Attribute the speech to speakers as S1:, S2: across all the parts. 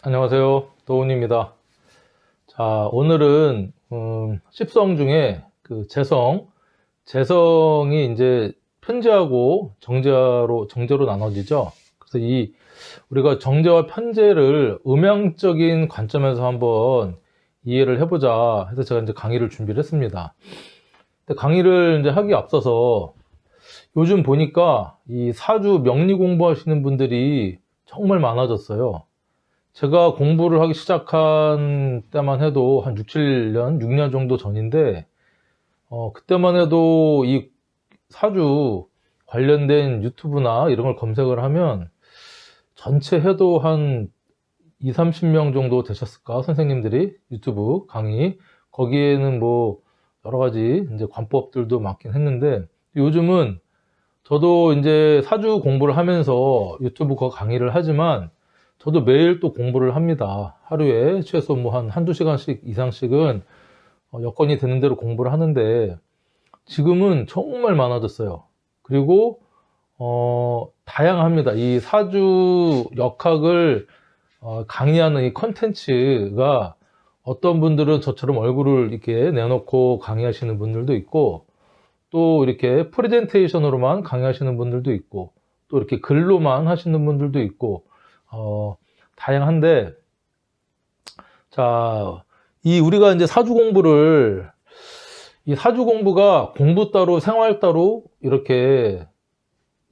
S1: 안녕하세요. 도훈입니다. 자, 오늘은 십성 중에 그 재성이 이제 편재하고 정제로 나눠지죠. 그래서 우리가 정제와 편재를 음향적인 관점에서 한번 이해를 해보자 해서 제가 이제 강의를 준비를 했습니다. 근데 강의를 이제 하기 앞서서 요즘 보니까 이 사주 명리 공부하시는 분들이 정말 많아졌어요. 제가 공부를 하기 시작한 때만 해도 한 6년 정도 전인데, 그때만 해도 이 사주 관련된 유튜브나 이런 걸 검색을 하면 전체 해도 한 2, 30명 정도 되셨을까? 선생님들이 유튜브 강의. 거기에는 뭐 여러 가지 이제 관법들도 많긴 했는데, 요즘은 저도 이제 사주 공부를 하면서 유튜브 강의를 하지만 저도 매일 또 공부를 합니다. 하루에 최소 뭐 한두 시간씩 이상씩은 여건이 되는 대로 공부를 하는데 지금은 정말 많아졌어요. 그리고 다양합니다. 이 사주 역학을 강의하는 이 컨텐츠가 어떤 분들은 저처럼 얼굴을 이렇게 내놓고 강의하시는 분들도 있고, 또 이렇게 프레젠테이션으로만 강의하시는 분들도 있고, 또 이렇게 글로만 하시는 분들도 있고, 다양한데, 자, 우리가 이제 이 사주 공부가 공부 따로 생활 따로 이렇게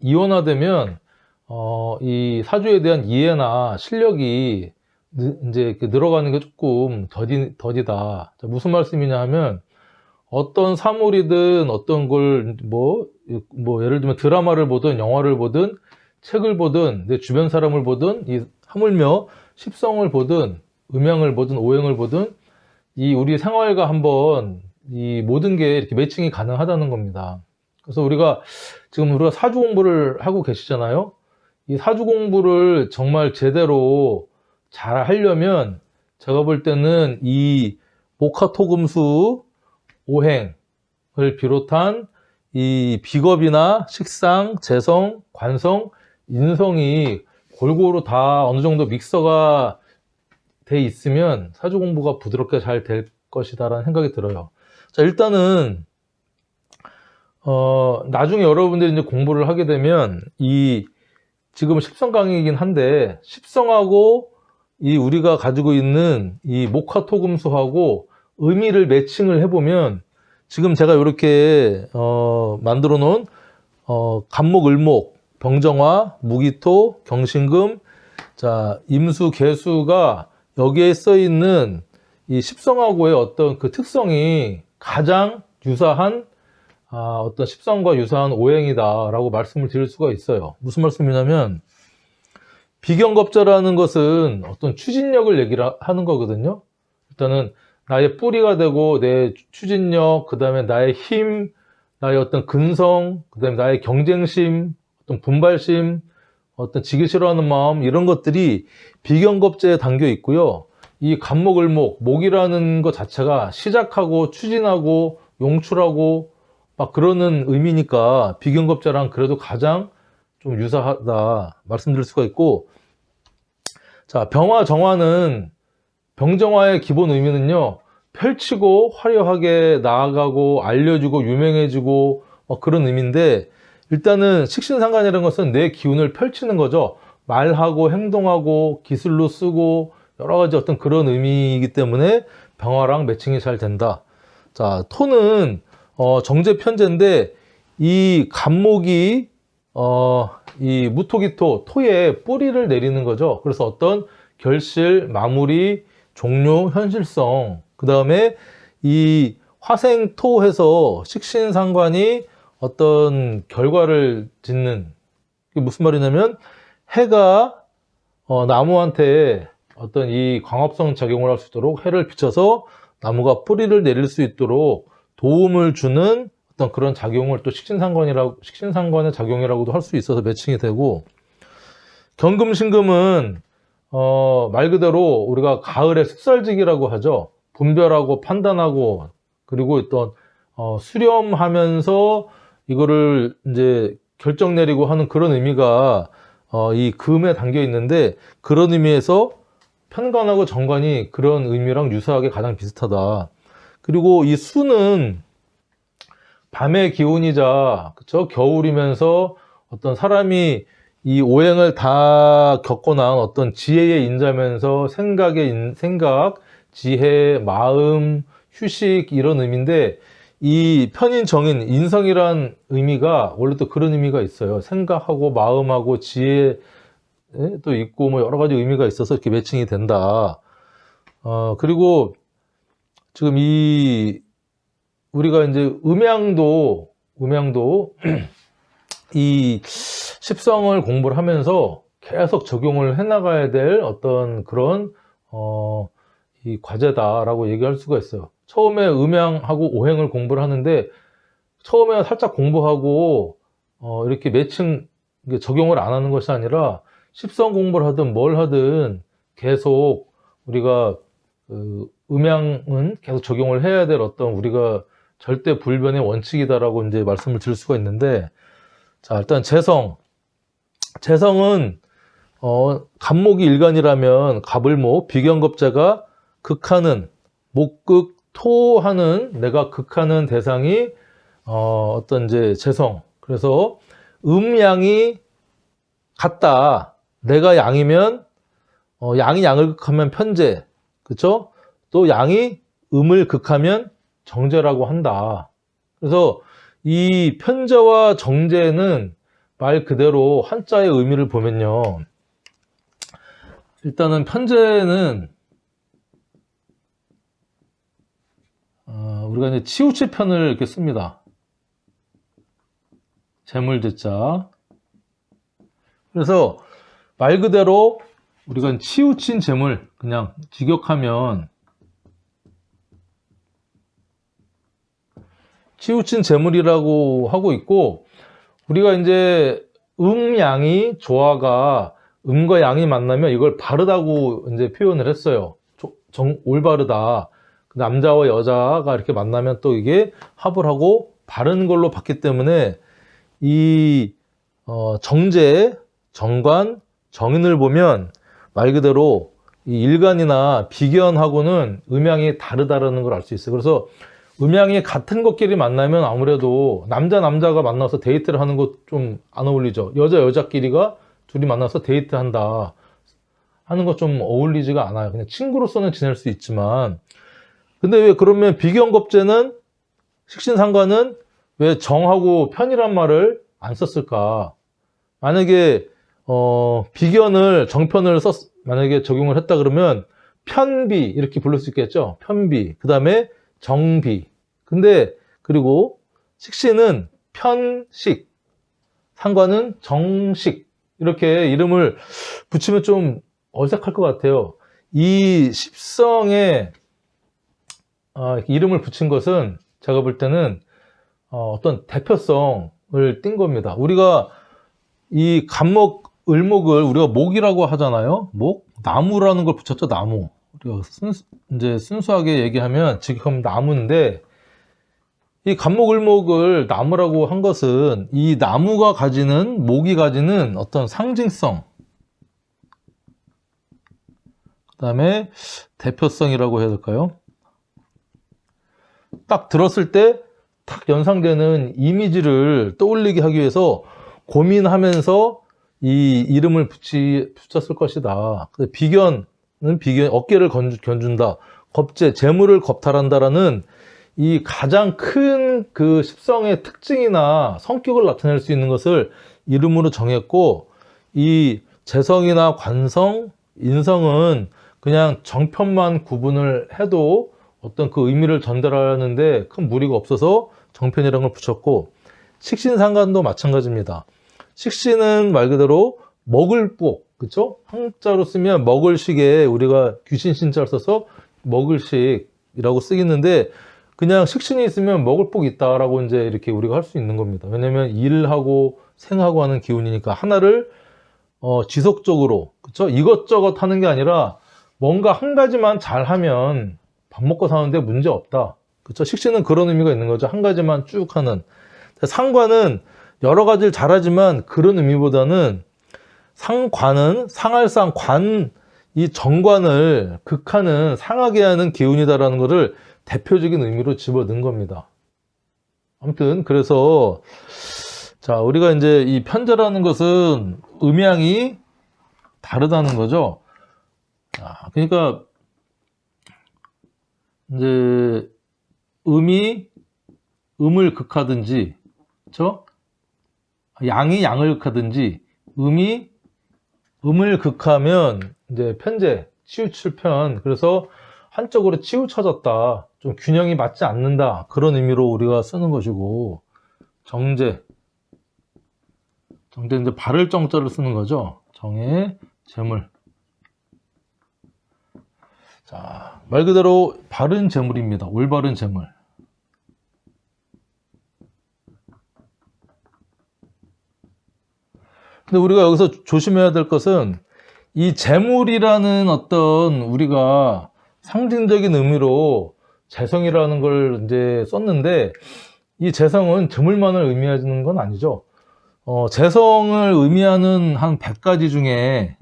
S1: 이원화되면, 이 사주에 대한 이해나 실력이 이제 이렇게 늘어가는 게 조금 더디다. 자, 무슨 말씀이냐 하면, 어떤 사물이든 어떤 걸 예를 들면 드라마를 보든 영화를 보든 책을 보든 내 주변 사람을 보든 하물며 십성을 보든 음양을 보든 오행을 보든 우리 생활과 한번 이 모든 게 이렇게 매칭이 가능하다는 겁니다. 그래서 우리가 사주 공부를 하고 계시잖아요. 이 사주 공부를 정말 제대로 잘 하려면 제가 볼 때는 이 목화토금수 오행을 비롯한 이 비겁이나 식상, 재성, 관성, 인성이 골고루 다 어느 정도 믹서가 돼 있으면 사주 공부가 부드럽게 잘 될 것이다라는 생각이 들어요. 자, 일단은 나중에 여러분들이 이제 공부를 하게 되면 지금 십성 강의이긴 한데 십성하고 우리가 가지고 있는 이 목화토금수하고 의미를 매칭을 해보면 지금 제가 이렇게 만들어 놓은 간목, 을목, 병정화, 무기토, 경신금, 자 임수, 계수가 여기에 써 있는 이 십성하고의 어떤 그 특성이 가장 유사한 어떤 십성과 유사한 오행이다라고 말씀을 드릴 수가 있어요. 무슨 말씀이냐면 비경겁자라는 것은 어떤 추진력을 얘기를 하는 거거든요. 일단은 나의 뿌리가 되고 내 추진력, 그 다음에 나의 힘, 나의 어떤 근성, 그 다음에 나의 경쟁심, 어떤 분발심, 어떤 지기 싫어하는 마음, 이런 것들이 비경겁제에 담겨 있고요. 이 간목을목, 목이라는 것 자체가 시작하고 추진하고 용출하고 막 그러는 의미니까 비경겁제랑 그래도 가장 좀 유사하다 말씀드릴 수가 있고, 자, 병화, 정화는 병정화의 기본 의미는요, 펼치고 화려하게 나아가고 알려주고 유명해지고 그런 의미인데, 일단은 식신상관이라는 것은 내 기운을 펼치는 거죠. 말하고 행동하고 기술로 쓰고 여러 가지 어떤 그런 의미이기 때문에 병화랑 매칭이 잘 된다. 자, 토는 정제 편제인데 이 간목이 이 무토기토, 토에 뿌리를 내리는 거죠. 그래서 어떤 결실, 마무리, 종료, 현실성, 그 다음에 이 화생토해서 식신상관이 어떤 결과를 짓는, 이게 무슨 말이냐면 해가 나무한테 어떤 이 광합성 작용을 할 수 있도록 해를 비춰서 나무가 뿌리를 내릴 수 있도록 도움을 주는 어떤 그런 작용을 또 식신상관의 작용이라고도 할 수 있어서 매칭이 되고, 경금신금은 말 그대로 우리가 가을의 습살지기라고 하죠. 분별하고 판단하고 그리고 어떤 수렴하면서 이거를 이제 결정 내리고 하는 그런 의미가 이 금에 담겨 있는데, 그런 의미에서 편관하고 정관이 그런 의미랑 유사하게 가장 비슷하다. 그리고 이 수는 밤의 기온이자, 그쵸? 겨울이면서 어떤 사람이 이 오행을 다 겪고 난 어떤 지혜의 인자면서 생각, 지혜, 마음, 휴식 이런 의미인데, 이 편인 정인 인성이란 의미가 원래 또 그런 의미가 있어요. 생각하고 마음하고 지혜도 있고 뭐 여러 가지 의미가 있어서 이렇게 매칭이 된다. 그리고 지금 우리가 이제 음양도 이 십성을 공부를 하면서 계속 적용을 해나가야 될 어떤 그런 이 과제다라고 얘기할 수가 있어요. 처음에 음양하고 오행을 공부를 하는데 처음에 살짝 공부하고 이렇게 매칭 적용을 안 하는 것이 아니라 십성 공부를 하든 뭘 하든 계속 우리가 음양은 계속 적용을 해야 될 어떤 우리가 절대 불변의 원칙이다라고 이제 말씀을 드릴 수가 있는데, 자, 일단 재성은 갑목이 일간이라면 갑을목, 비견겁자가 극하는 목극 토하는 내가 극하는 대상이 어떤 이제 재성. 그래서 음양이 같다. 내가 양이면 양이 양을 극하면 편재, 그쵸? 또 양이 음을 극하면 정재라고 한다. 그래서 이 편재와 정재는 말 그대로 한자의 의미를 보면요, 일단은 편재는 우리가 이제 치우칠 편을 이렇게 씁니다. 재물제자. 그래서 말 그대로 우리가 치우친 재물, 그냥 직역하면 치우친 재물이라고 하고 있고, 우리가 이제 음양이 조화가 음과 양이 만나면 이걸 바르다고 이제 표현을 했어요. 올바르다. 남자와 여자가 이렇게 만나면 또 이게 합을 하고 바른 걸로 봤기 때문에 이 정제, 정관, 정인을 보면 말 그대로 이 일간이나 비견하고는 음양이 다르다라는 걸 알 수 있어요. 그래서 음양이 같은 것끼리 만나면 아무래도 남자가 만나서 데이트를 하는 것 좀 안 어울리죠. 여자끼리가 둘이 만나서 데이트한다 하는 것 좀 어울리지가 않아요. 그냥 친구로서는 지낼 수 있지만, 근데 왜 그러면 비견겁제는 식신상관은 왜 정하고 편이란 말을 안 썼을까? 만약에 비견을 정편을 만약에 적용을 했다 그러면 편비 이렇게 부를 수 있겠죠. 편비, 그 다음에 정비. 근데 그리고 식신은 편식, 상관은 정식, 이렇게 이름을 붙이면 좀 어색할 것 같아요. 이 십성에 이름을 붙인 것은 제가 볼 때는 어떤 대표성을 띈 겁니다. 우리가 이 갑목, 을목을 우리가 목이라고 하잖아요. 목, 나무라는 걸 붙였죠. 나무. 우리가 이제 순수하게 얘기하면 지금 나무인데, 이 갑목, 을목을 나무라고 한 것은 이 나무가 가지는, 목이 가지는 어떤 상징성, 그 다음에 대표성이라고 해야 될까요? 딱 들었을 때 딱 연상되는 이미지를 떠올리게 하기 위해서 고민하면서 이 이름을 붙였을 것이다. 비견은 어깨를 견준다. 겁재, 재물을 겁탈한다라는 이 가장 큰 그 십성의 특징이나 성격을 나타낼 수 있는 것을 이름으로 정했고, 이 재성이나 관성, 인성은 그냥 정편만 구분을 해도 어떤 그 의미를 전달하는데 큰 무리가 없어서 정편이라는 걸 붙였고, 식신상관도 마찬가지입니다. 식신은 말 그대로 먹을 복, 그쵸? 한자로 쓰면 먹을식에 우리가 귀신신자를 써서 먹을식이라고 쓰겠는데, 그냥 식신이 있으면 먹을 복이 있다라고 이제 이렇게 우리가 할 수 있는 겁니다. 왜냐면 일하고 생하고 하는 기운이니까 하나를 지속적으로, 그쵸? 이것저것 하는 게 아니라 뭔가 한 가지만 잘하면 밥 먹고 사는데 문제 없다. 그쵸? 식신은 그런 의미가 있는 거죠. 한 가지만 쭉 하는. 상관은 여러 가지를 잘하지만 그런 의미보다는 상관은 상할상 관, 이 정관을 극하는, 상하게 하는 기운이다라는 것을 대표적인 의미로 집어넣은 겁니다. 아무튼 그래서 자, 우리가 이제 이 편제라는 것은 음양이 다르다는 거죠. 자, 그러니까 이제 음이 음을 극하든지, 그렇죠? 양이 양을 극하든지, 음이 음을 극하면 이제 편제, 치우칠 편. 그래서 한쪽으로 치우쳐졌다, 좀 균형이 맞지 않는다, 그런 의미로 우리가 쓰는 것이고, 정제, 정제 이제 바를 정자를 쓰는 거죠. 정의 재물. 자, 말 그대로 바른 재물입니다. 올바른 재물. 근데 우리가 여기서 조심해야 될 것은, 이 재물이라는 어떤 우리가 상징적인 의미로 재성이라는 걸 이제 썼는데, 이 재성은 재물만을 의미하는 건 아니죠. 재성을 의미하는 한 100가지 중에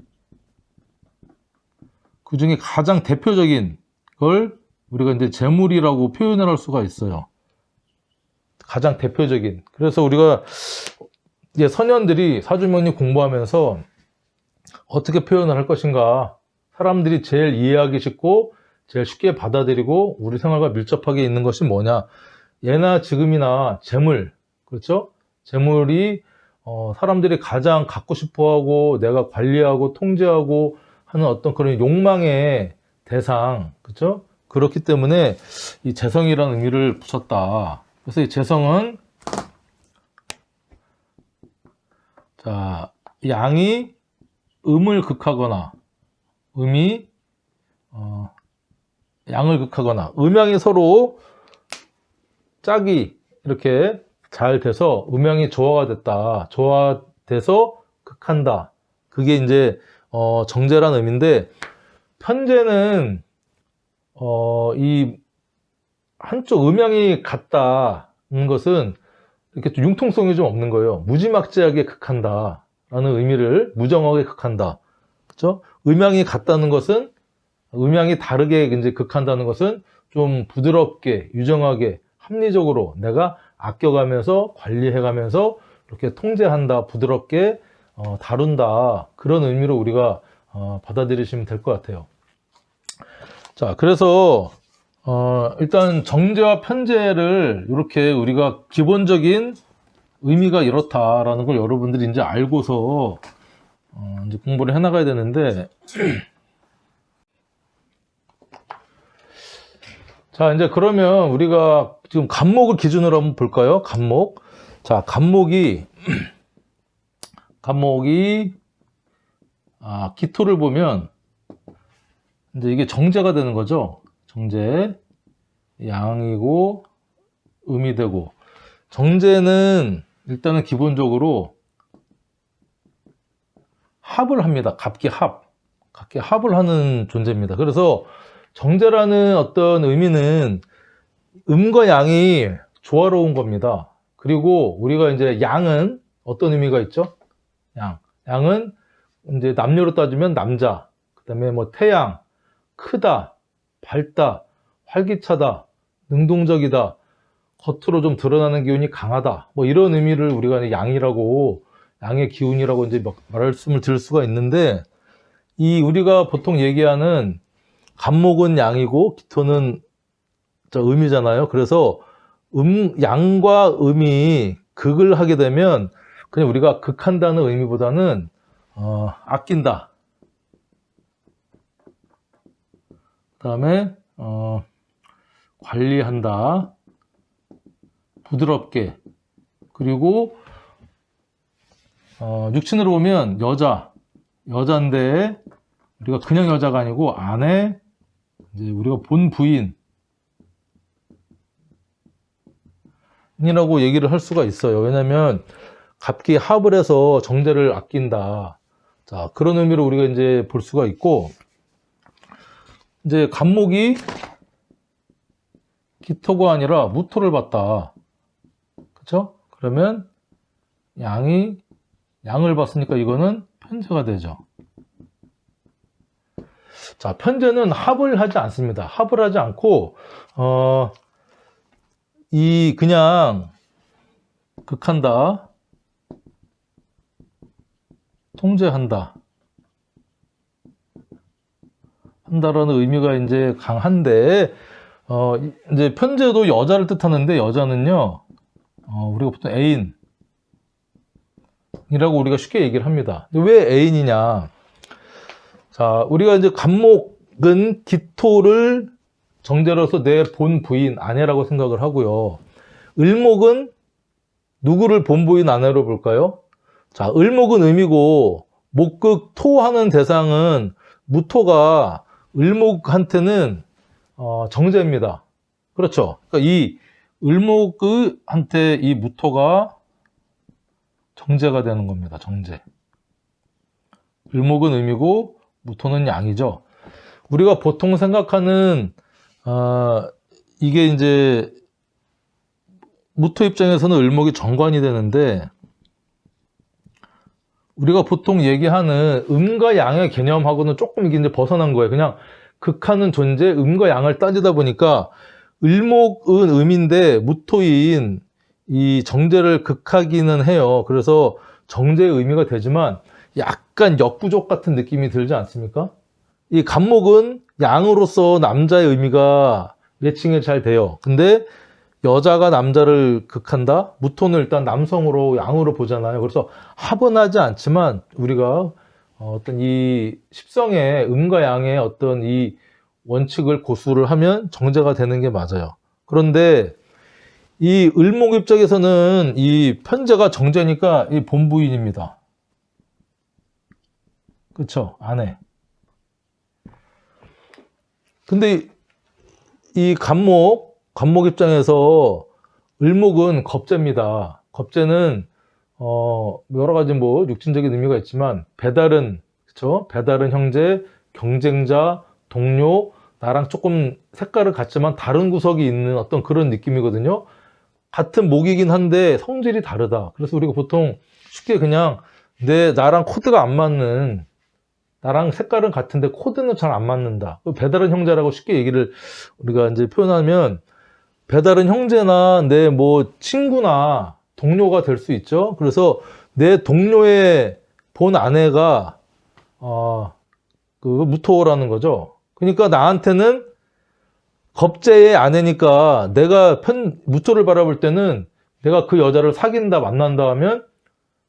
S1: 그 중에 가장 대표적인 걸 우리가 이제 재물이라고 표현을 할 수가 있어요. 가장 대표적인. 그래서 우리가 이제 선현들이 사주명리 공부하면서 어떻게 표현을 할 것인가, 사람들이 제일 이해하기 쉽고 제일 쉽게 받아들이고 우리 생활과 밀접하게 있는 것이 뭐냐, 예나 지금이나 재물, 그렇죠? 재물이 사람들이 가장 갖고 싶어하고 내가 관리하고 통제하고 하는 어떤 그런 욕망의 대상, 그렇죠? 그렇기 때문에 이 재성이라는 의미를 붙였다. 그래서 이 재성은, 자, 양이 음을 극하거나 음이 양을 극하거나, 음양이 서로 짝이 이렇게 잘 돼서 음양이 조화가 됐다, 조화돼서 극한다, 그게 이제 정제라는 의미인데, 편제는 이 한쪽 음양이 같다는 것은 이렇게 좀 융통성이 좀 없는 거예요. 무지막지하게 극한다 라는 의미를, 무정하게 극한다, 그렇죠? 음양이 같다는 것은, 음양이 다르게 이제 극한다는 것은 좀 부드럽게, 유정하게, 합리적으로 내가 아껴가면서 관리해가면서 이렇게 통제한다, 부드럽게 다룬다, 그런 의미로 우리가 받아들이시면 될 것 같아요. 자, 그래서 일단 정제와 편제를 이렇게 우리가 기본적인 의미가 이렇다라는 걸 여러분들이 이제 알고서 이제 공부를 해나가야 되는데, 자, 이제 그러면 우리가 지금 간목을 기준으로 한번 볼까요? 간목. 자, 간목이 기토를 보면 이제 이게 정제가 되는 거죠. 정제. 양이고 음이 되고. 정제는 일단은 기본적으로 합을 합니다. 갑기합. 갑기합을 하는 존재입니다. 그래서 정제라는 어떤 의미는 음과 양이 조화로운 겁니다. 그리고 우리가 이제 양은 어떤 의미가 있죠? 양은 이제 남녀로 따지면 남자, 그 다음에 뭐 태양, 크다, 밝다, 활기차다, 능동적이다, 겉으로 좀 드러나는 기운이 강하다, 뭐 이런 의미를 우리가 양이라고, 양의 기운이라고 이제 말씀을 드릴 수가 있는데, 이 우리가 보통 얘기하는 간목은 양이고 기토는 음이잖아요. 그래서 양과 음이 극을 하게 되면 그냥 우리가 극한다는 의미보다는 아낀다, 그 다음에 관리한다, 부드럽게, 그리고 육친으로 보면 여자인데 우리가 그냥 여자가 아니고 아내, 이제 우리가 본 부인이라고 얘기를 할 수가 있어요. 왜냐하면 갑기 합을 해서 정제를 아낀다. 자, 그런 의미로 우리가 이제 볼 수가 있고, 이제 간목이 기토가 아니라 무토를 봤다. 그렇죠? 그러면 양을 봤으니까 이거는 편제가 되죠. 자, 편제는 합을 하지 않습니다. 합을 하지 않고, 그냥 극한다, 통제한다, 한다라는 의미가 이제 강한데, 이제 편제도 여자를 뜻하는데, 여자는요, 우리가 보통 애인이라고 우리가 쉽게 얘기를 합니다. 왜 애인이냐? 자, 우리가 이제 간목은 기토를 정제로서 내 본 부인, 아내라고 생각을 하고요. 을목은 누구를 본 부인, 아내로 볼까요? 자, 을목은 음이고, 목극, 토하는 대상은 무토가 을목한테는 정제입니다. 그렇죠? 그러니까 이 을목한테 이 무토가 정제가 되는 겁니다. 정제. 을목은 음이고 무토는 양이죠. 우리가 보통 생각하는 이게 이제 무토 입장에서는 을목이 정관이 되는데, 우리가 보통 얘기하는 음과 양의 개념하고는 조금 이게 이제 벗어난 거예요. 그냥 극하는 존재, 음과 양을 따지다 보니까 을목은 음인데 무토인 이 정제를 극하기는 해요. 그래서 정제의 의미가 되지만 약간 역부족 같은 느낌이 들지 않습니까? 이 간목은 양으로서 남자의 의미가 매칭이 잘 돼요. 근데 여자가 남자를 극한다? 무토는 일단 남성으로 양으로 보잖아요. 그래서 합은 하지 않지만 우리가 어떤 이 십성의 음과 양의 어떤 이 원칙을 고수를 하면 정제가 되는 게 맞아요. 그런데 이 을목 입장에서는 이 편제가 정제니까 이 본부인입니다. 그렇죠? 아내. 근데 이 간목 입장에서 을목은 겁재입니다. 겁재는 여러 가지 뭐 육신적인 의미가 있지만 배다른, 그렇죠? 배다른 형제, 경쟁자, 동료, 나랑 조금 색깔은 같지만 다른 구석이 있는 어떤 그런 느낌이거든요. 같은 목이긴 한데 성질이 다르다. 그래서 우리가 보통 쉽게 그냥 나랑 코드가 안 맞는, 나랑 색깔은 같은데 코드는 잘 안 맞는다. 배다른 형제라고 쉽게 얘기를 우리가 이제 표현하면, 배다른 형제나 내 뭐 친구나 동료가 될 수 있죠. 그래서 내 동료의 본 아내가 그 무토라는 거죠. 그러니까 나한테는 겁재의 아내니까 내가 무토를 바라볼 때는 내가 그 여자를 사귄다, 만난다 하면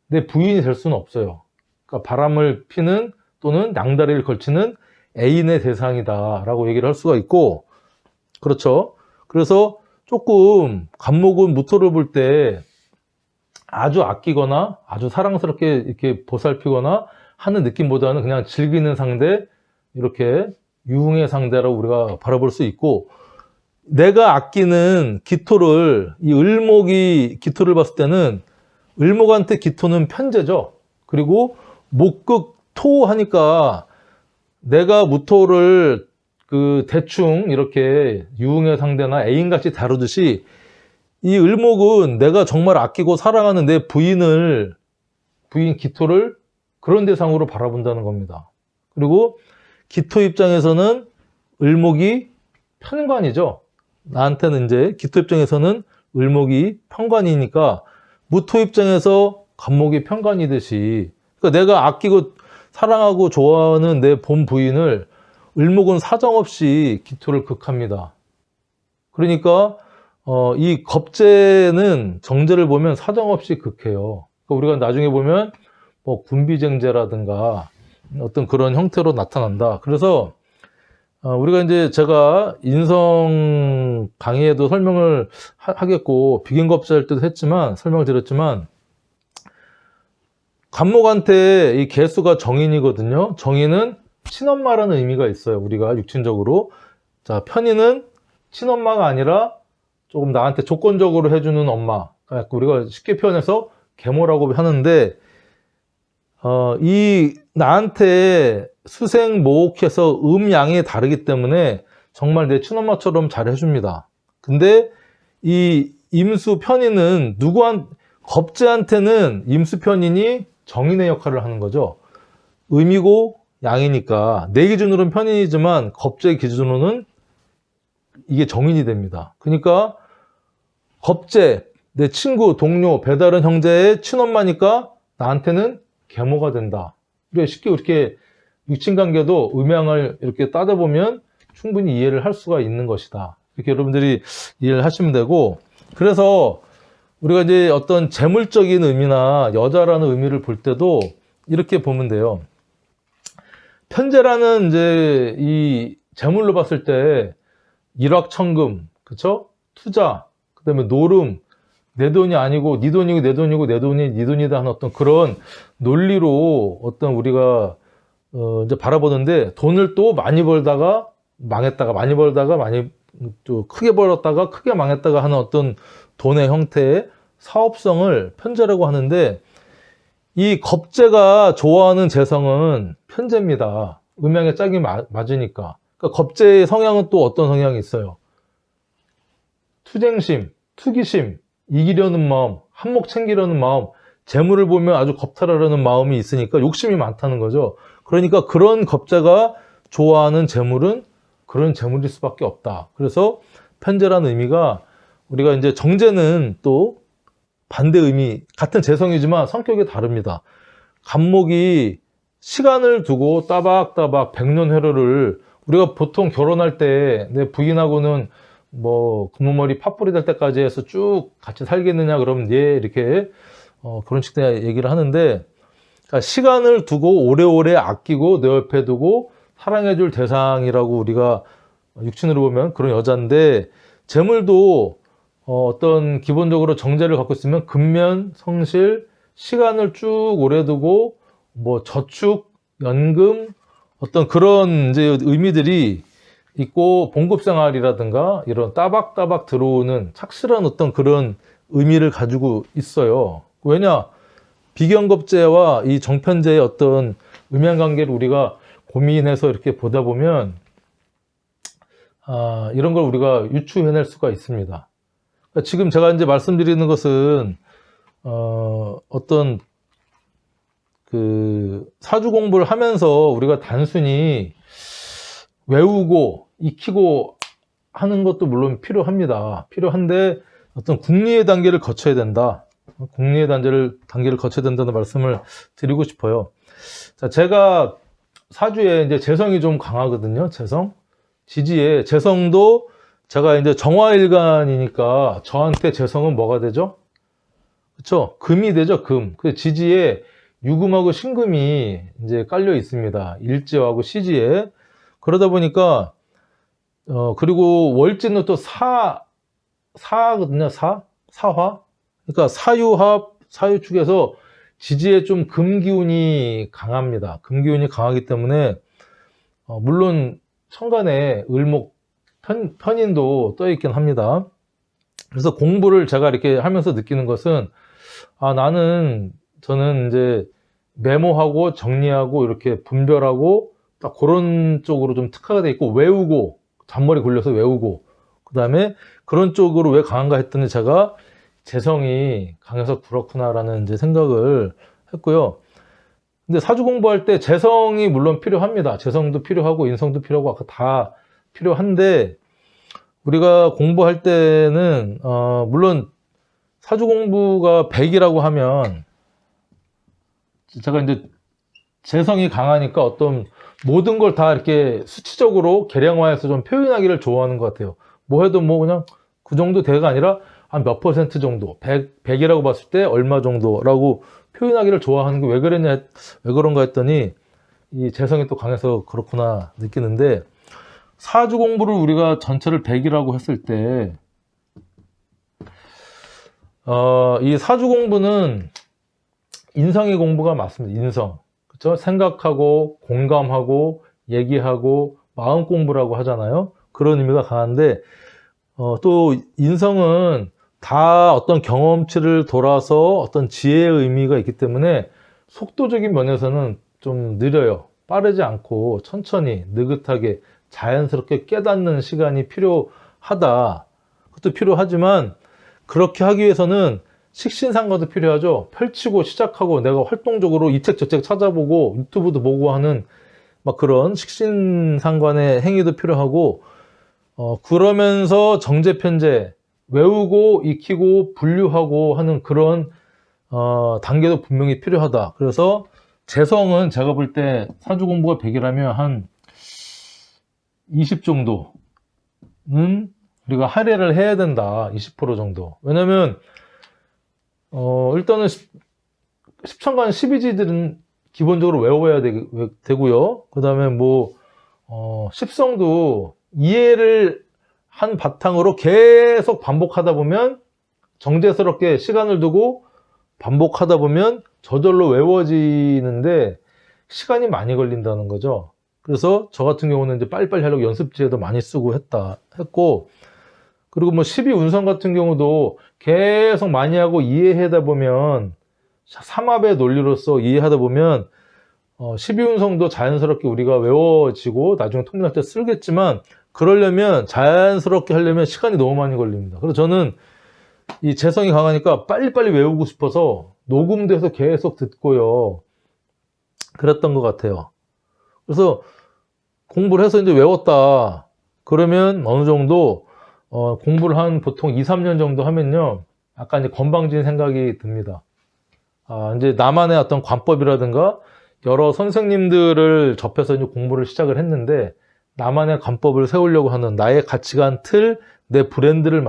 S1: 내 부인이 될 수는 없어요. 그러니까 바람을 피는 또는 양다리를 걸치는 애인의 대상이다 라고 얘기를 할 수가 있고, 그렇죠. 그래서 조금 간목은 무토를 볼 때 아주 아끼거나 아주 사랑스럽게 이렇게 보살피거나 하는 느낌보다는 그냥 즐기는 상대, 이렇게 유흥의 상대라고 우리가 바라볼 수 있고, 내가 아끼는 기토를, 이 을목이 기토를 봤을 때는 을목한테 기토는 편제죠. 그리고 목극 토 하니까 내가 무토를 그 대충 이렇게 유흥의 상대나 애인같이 다루듯이 이 을목은 내가 정말 아끼고 사랑하는 내 부인 기토를 그런 대상으로 바라본다는 겁니다. 그리고 기토 입장에서는 을목이 편관이죠. 나한테는 이제 기토 입장에서는 을목이 편관이니까 무토 입장에서 간목이 편관이듯이, 그러니까 내가 아끼고 사랑하고 좋아하는 내 본 부인을 을목은 사정없이 기토를 극합니다. 그러니까 이 겁재는 정제를 보면 사정없이 극해요. 그러니까 우리가 나중에 보면 뭐 군비쟁제라든가 어떤 그런 형태로 나타난다. 그래서 우리가 이제 제가 인성 강의에도 설명을 하겠고 비견겁제 할 때도 했지만 설명을 드렸지만, 간목한테 이 개수가 정인이거든요. 정인은 친엄마라는 의미가 있어요. 우리가 육친적으로. 자, 편인은 친엄마가 아니라 조금 나한테 조건적으로 해주는 엄마. 우리가 쉽게 표현해서 계모라고 하는데, 이 나한테 수생 모옥해서 음양이 다르기 때문에 정말 내 친엄마처럼 잘 해줍니다. 근데 이 임수 편인은 겁재한테는 임수 편인이 정인의 역할을 하는 거죠. 음이고 양이니까 내 기준으로는 편인이지만 겁제 기준으로는 이게 정인이 됩니다. 그러니까 겁제, 내 친구, 동료, 배다른 형제의 친엄마니까 나한테는 계모가 된다. 우리가 쉽게 이렇게 육친관계도 음양을 이렇게 따져보면 충분히 이해를 할 수가 있는 것이다. 이렇게 여러분들이 이해를 하시면 되고, 그래서 우리가 이제 어떤 재물적인 의미나 여자라는 의미를 볼 때도 이렇게 보면 돼요. 편재라는 이제 이 재물로 봤을 때 일확천금, 그쵸? 투자, 그 다음에 노름, 내 돈이 아니고 네 돈이고 내 돈이고 내 돈이 네 돈이다 하는 어떤 그런 논리로 어떤 우리가 이제 바라보는데, 돈을 또 많이 벌다가 망했다가 많이 벌다가 많이 또 크게 벌었다가 크게 망했다가 하는 어떤 돈의 형태의 사업성을 편재라고 하는데, 이 겁재가 좋아하는 재성은 편재입니다. 음양의 짝이 맞으니까. 그러니까 겁재의 성향은 또 어떤 성향이 있어요? 투쟁심, 투기심, 이기려는 마음, 한몫 챙기려는 마음, 재물을 보면 아주 겁탈하려는 마음이 있으니까 욕심이 많다는 거죠. 그러니까 그런 겁재가 좋아하는 재물은 그런 재물일 수밖에 없다. 그래서 편재라는 의미가, 우리가 이제 정재는 또 반대 의미, 같은 재성이지만 성격이 다릅니다. 갑목이 시간을 두고 따박따박 백년회로를, 우리가 보통 결혼할 때 내 부인하고는 뭐 금은머리 팥불이 될 때까지 해서 쭉 같이 살겠느냐 그러면 예 이렇게 결혼식 때 얘기를 하는데, 그러니까 시간을 두고 오래오래 아끼고 내 옆에 두고 사랑해줄 대상이라고 우리가 육친으로 보면 그런 여자인데, 재물도 어떤 기본적으로 정제를 갖고 있으면 근면, 성실, 시간을 쭉 오래 두고 뭐 저축, 연금, 어떤 그런 이제 의미들이 있고, 봉급생활이라든가 이런 따박따박 들어오는 착실한 어떤 그런 의미를 가지고 있어요. 왜냐? 비견겁제와 이 정편제의 어떤 음양관계를 우리가 고민해서 이렇게 보다 보면 이런 걸 우리가 유추해낼 수가 있습니다. 그러니까 지금 제가 이제 말씀드리는 것은 어떤 그 사주 공부를 하면서 우리가 단순히 외우고 익히고 하는 것도 물론 필요합니다. 필요한데 어떤 궁리의 단계를 거쳐야 된다. 궁리의 단계를 거쳐야 된다는 말씀을 드리고 싶어요. 자, 제가 사주에 이제 재성이 좀 강하거든요. 재성. 지지에 재성도 제가 이제 정화일간이니까 저한테 재성은 뭐가 되죠? 그쵸? 금이 되죠, 금. 그 지지에 유금하고 신금이 이제 깔려 있습니다. 일지하고 시지에. 그러다 보니까, 그리고 월지는 또 사거든요, 사화. 그러니까 사유합, 사유축에서 지지에 좀 금기운이 강합니다. 금기운이 강하기 때문에, 물론 천간에 을목 편인도 떠 있긴 합니다. 그래서 공부를 제가 이렇게 하면서 느끼는 것은, 저는 이제 메모하고 정리하고 이렇게 분별하고 딱 그런 쪽으로 좀 특화가 돼 있고, 외우고, 잔머리 굴려서 외우고, 그 다음에 그런 쪽으로 왜 강한가 했더니 제가 재성이 강해서 그렇구나라는 이제 생각을 했고요. 근데 사주 공부할 때 재성이 물론 필요합니다. 재성도 필요하고 인성도 필요하고 아까 다 필요한데, 우리가 공부할 때는 물론 사주 공부가 100이라고 하면 제가 이제 재성이 강하니까 어떤 모든 걸 다 이렇게 수치적으로 계량화해서 좀 표현하기를 좋아하는 것 같아요. 뭐 해도 뭐 그냥 그 정도 대가 아니라 한 몇 퍼센트 정도, 100이라고 봤을 때 얼마 정도라고 표현하기를 좋아하는 게 왜 그런가 했더니 이 재성이 또 강해서 그렇구나 느끼는데, 사주 공부를 우리가 전체를 100이라고 했을 때, 이 사주 공부는 인성의 공부가 맞습니다. 인성. 그쵸? 생각하고, 공감하고, 얘기하고, 마음 공부라고 하잖아요. 그런 의미가 강한데, 또 인성은 다 어떤 경험치를 돌아서 어떤 지혜의 의미가 있기 때문에 속도적인 면에서는 좀 느려요. 빠르지 않고 천천히, 느긋하게, 자연스럽게 깨닫는 시간이 필요하다. 그것도 필요하지만, 그렇게 하기 위해서는 식신상과도 필요하죠. 펼치고 시작하고 내가 활동적으로 이 책 저 책 찾아보고 유튜브도 보고 하는 막 그런 식신상관의 행위도 필요하고, 그러면서 정제, 편제, 외우고, 익히고, 분류하고 하는 그런, 단계도 분명히 필요하다. 그래서 재성은 제가 볼 때 사주 공부가 100이라면 한 20 정도는 우리가 할애를 해야 된다. 20% 정도. 왜냐면, 일단은 십천간 12지들은 기본적으로 외워야 되고요. 그 다음에 뭐, 십성도 이해를 한 바탕으로 계속 반복하다 보면 정제스럽게 시간을 두고 반복하다 보면 저절로 외워지는데 시간이 많이 걸린다는 거죠. 그래서 저 같은 경우는 이제 빨리빨리 하려고 연습지에도 많이 쓰고 했고, 그리고 뭐 12운성 같은 경우도 계속 많이 하고 이해하다 보면 삼합의 논리로서 이해하다 보면 12운성도 자연스럽게 우리가 외워지고 나중에 통일할 때 쓰겠지만, 그러려면 자연스럽게 하려면 시간이 너무 많이 걸립니다. 그래서 저는 이 재성이 강하니까 빨리빨리 외우고 싶어서 녹음도 해서 계속 듣고요. 그랬던 것 같아요. 그래서 공부를 해서 이제 외웠다. 그러면 어느 정도 공부를 한 보통 2, 3년 정도 하면요. 약간 이제 건방진 생각이 듭니다. 이제 나만의 어떤 관법이라든가 여러 선생님들을 접해서 이제 공부를 시작을 했는데, 나만의 관법을 세우려고 하는 나의 가치관 틀, 내 브랜드를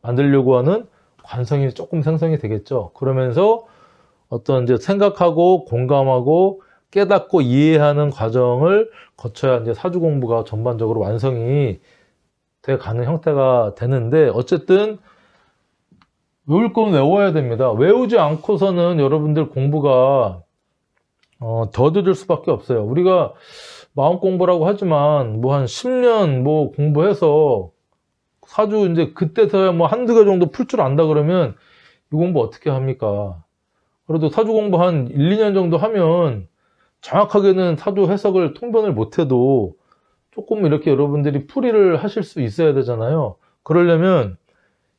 S1: 만들려고 하는 관성이 조금 생성이 되겠죠. 그러면서 어떤 이제 생각하고 공감하고 깨닫고 이해하는 과정을 거쳐야 이제 사주 공부가 전반적으로 완성이 돼 가는 형태가 되는데, 어쨌든 외울 건 외워야 됩니다. 외우지 않고서는 여러분들 공부가 더뎌질 수밖에 없어요. 우리가 마음 공부라고 하지만 뭐 한 10년 뭐 공부해서 사주 이제 그때서야 뭐 한두 개 정도 풀 줄 안다 그러면 이 공부 어떻게 합니까? 그래도 사주 공부 한 1, 2년 정도 하면 정확하게는 사주 해석을 통변을 못해도 조금 이렇게 여러분들이 풀이를 하실 수 있어야 되잖아요. 그러려면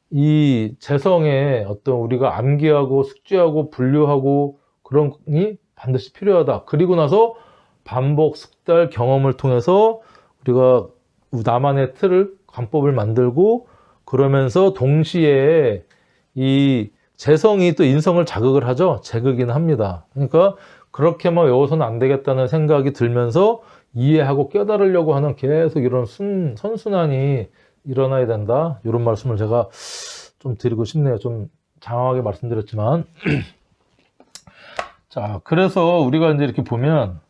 S1: 이 재성에 어떤 우리가 암기하고 숙지하고 분류하고 그런 게 반드시 필요하다. 그리고 나서 반복, 숙달, 경험을 통해서 우리가 나만의 틀을, 관법을 만들고, 그러면서 동시에 이 재성이 또 인성을 자극을 하죠. 재극이는 합니다. 그러니까 그렇게만 외워서는 안 되겠다는 생각이 들면서 이해하고 깨달으려고 하는 계속 이런 선순환이 일어나야 된다. 이런 말씀을 제가 좀 드리고 싶네요. 좀 장황하게 말씀드렸지만. 자, 그래서 우리가 이제 이렇게 보면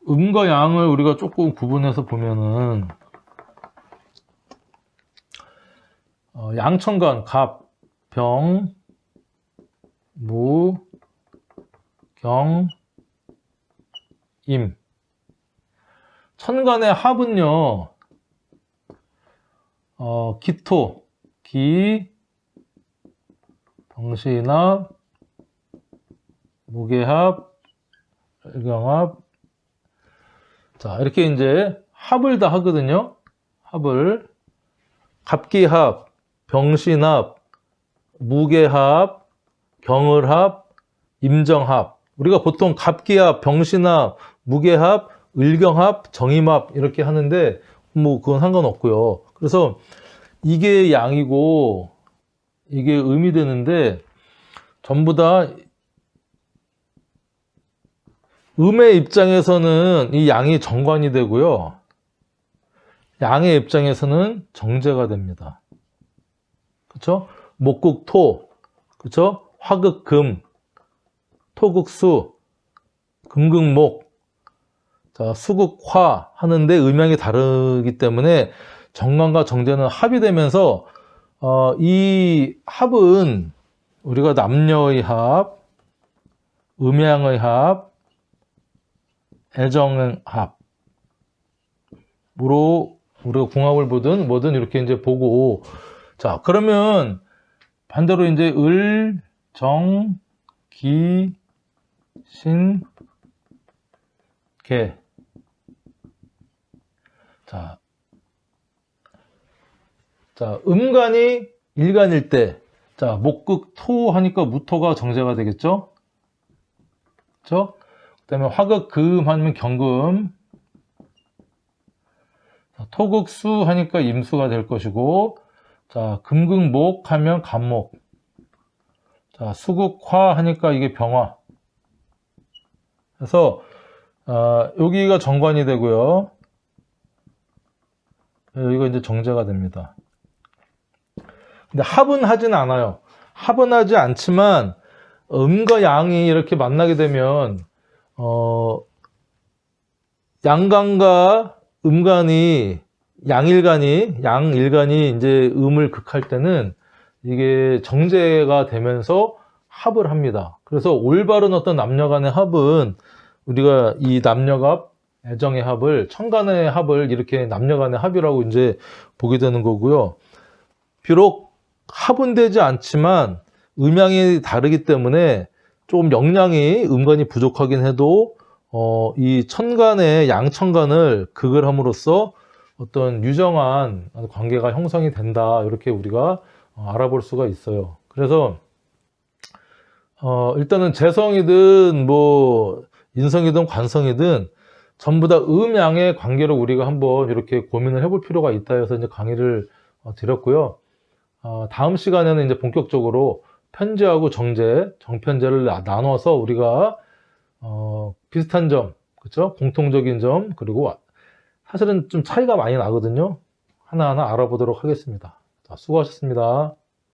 S1: 음과 양을 우리가 조금 구분해서 보면은 양천간, 갑, 병, 무, 경, 임. 천간의 합은요, 기토, 기, 병신합, 무게합, 일경합. 자, 이렇게 이제 합을 다 하거든요. 합을. 갑기합, 병신합, 무게합, 경을합, 임정합. 우리가 보통 갑기합, 병신합, 무게합, 을경합, 정임합 이렇게 하는데 뭐 그건 상관없고요. 그래서 이게 양이고 이게 음이 되는데, 전부 다 음의 입장에서는 이 양이 정관이 되고요. 양의 입장에서는 정제가 됩니다. 그렇죠? 목극 토, 그렇죠? 화극 금, 토극 수, 금극 목, 자, 수극 화 하는데 음양이 다르기 때문에 정관과 정제는 합이 되면서 이 합은 우리가 남녀의 합, 음양의 합, 애정의 합으로 우리가 궁합을 보든 뭐든 이렇게 이제 보고, 자, 그러면 반대로 이제 을, 정, 기, 신, 개. 자, 음간이 일간일 때, 자, 목극 토 하니까 무토가 정제가 되겠죠? 그렇죠? 그다음에 화극 금 하면 경금, 자, 토극 수 하니까 임수가 될 것이고, 자, 금극 목 하면 간목, 자, 수극 화 하니까 이게 병화. 그래서 여기가 정관이 되고요. 여기가 이제 정제가 됩니다. 근데 합은 하진 않아요. 합은 하지 않지만 음과 양이 이렇게 만나게 되면 양간과 음간이 양일간이 이제 음을 극할 때는 이게 정제가 되면서 합을 합니다. 그래서 올바른 어떤 남녀 간의 합은 우리가 이 남녀갑, 애정의 합을, 천간의 합을 이렇게 남녀 간의 합이라고 이제 보게 되는 거고요. 비록 합은 되지 않지만 음양이 다르기 때문에 좀 영양이 음간이 부족하긴 해도 이 천간의 양천간을 극을 함으로써 어떤 유정한 관계가 형성이 된다, 이렇게 우리가 알아볼 수가 있어요. 그래서 일단은 재성이든 뭐 인성이든 관성이든 전부 다 음양의 관계로 우리가 한번 이렇게 고민을 해볼 필요가 있다 해서 이제 강의를 드렸고요. 다음 시간에는 이제 본격적으로 편제하고 정제, 정편제를 나눠서 우리가 비슷한 점, 그렇죠? 공통적인 점, 그리고 사실은 좀 차이가 많이 나거든요. 하나하나 알아보도록 하겠습니다. 자, 수고하셨습니다.